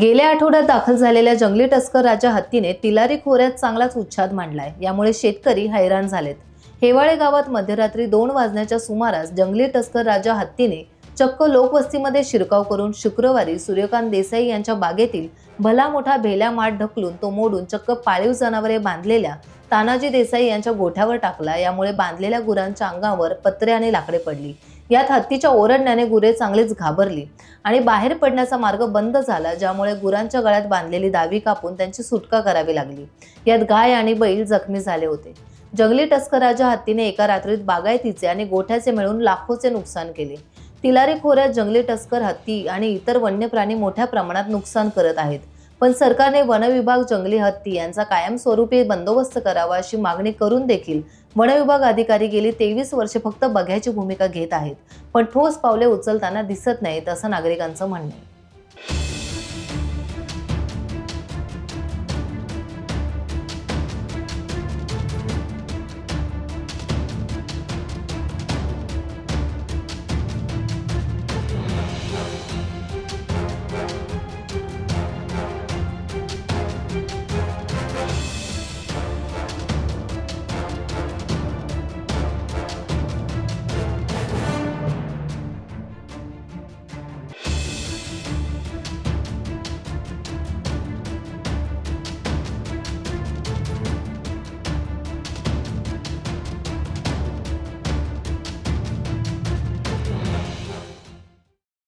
गेल्या आठवड्यात दाखल झालेल्या जंगली टस्कर राजा हत्तीने तिलारी खोऱ्यात चांगलाच उच्छाद मांडलाय। यामुळे शेतकरी हैराण झालेत। हेवाळे गावात मध्यरात्री 2 वाजण्याच्या सुमारास जंगली टस्कर राजा हत्तीने चक्क लोकवस्तीमध्ये शिरकाव करून शुक्रवारी सूर्यकांत देसाई यांच्या बागेतील भला मोठा भेल्या माठ ढकलून तो मोडून चक्क पाळीव जनावरे बांधलेल्या तानाजी देसाई यांच्या गोठ्यावर टाकला। यामुळे बांधलेल्या गुरांच्या अंगावर पत्रे आणि लाकडे पडली। यात हत्तीच्या ओरडण्याने गुरे चांगलीच घाबरली आणि बाहेर पडण्याचा मार्ग बंद झाला, ज्यामुळे गुरांच्या गळ्यात बांधलेली दावी कापून त्यांची सुटका करावी लागली। यात गाय आणि बैल जखमी झाले होते। जंगली टस्कर राजा हत्तीने एका रात्रीत बागायतीचे आणि गोठ्याचे मिळून लाखोचे नुकसान केले। तिलारी खोऱ्यात जंगली टस्कर हत्ती आणि इतर वन्य प्राणी मोठ्या प्रमाणात नुकसान करत आहेत, पण सरकारने वन विभाग जंगली हत्ती यांचा कायमस्वरूपी बंदोबस्त करावा अशी मागणी करून देखील वन विभाग अधिकारी गेली 23 वर्षे फक्त बघ्याची भूमिका घेत आहेत, पण ठोस पावले उचलताना दिसत नाहीत असं नागरिकांचं म्हणणं आहे।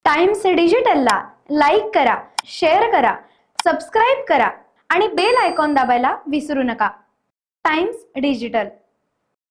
टाइम्स डिजिटलला लाईक करा, शेअर करा, सबस्क्राईब करा आणि बेल आयकॉन दाबायला विसरू नका। Times digital.